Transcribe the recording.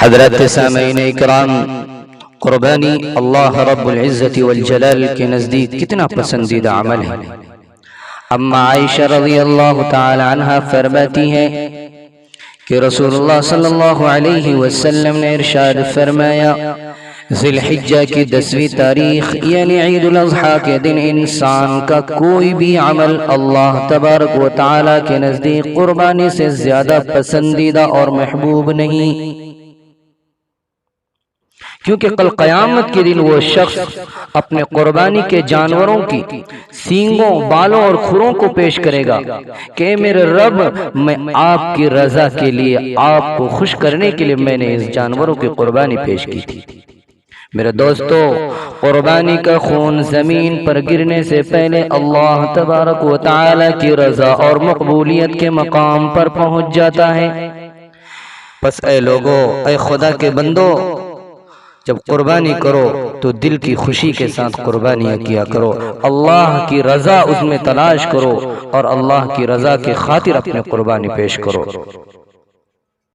حضرت سامعین اکرام، قربانی اللہ رب العزت والجلال کے نزدیک کتنا پسندیدہ عمل ہے۔ اما عائشہ رضی اللہ تعالی عنہ فرماتی ہیں کہ رسول اللہ صلی اللہ علیہ وسلم نے ارشاد فرمایا، ذی الحجہ کی 10ویں تاریخ یعنی عید الاضحیٰ کے دن انسان کا کوئی بھی عمل اللہ تبارک و تعالی کے نزدیک قربانی سے زیادہ پسندیدہ اور محبوب نہیں، کیونکہ کل قیامت کے دن وہ شخص اپنے قربانی کے جانوروں کی سینگوں، بالوں اور کھروں کو پیش کرے گا کہ میرے رب، میں آپ کی رضا کے لیے، آپ کو خوش کرنے کے لیے میں نے اس جانوروں کی قربانی پیش کی تھی۔ میرے دوستو، قربانی کا خون زمین پر گرنے سے پہلے اللہ تبارک و تعالی کی رضا اور مقبولیت کے مقام پر پہنچ جاتا ہے۔ پس اے لوگو، اے خدا کے بندو، جب قربانی کرو تو دل کی خوشی کے ساتھ قربانیاں کیا کرو، اللہ کی رضا اس میں تلاش کرو اور اللہ کی رضا کی خاطر اپنے قربانی پیش کرو۔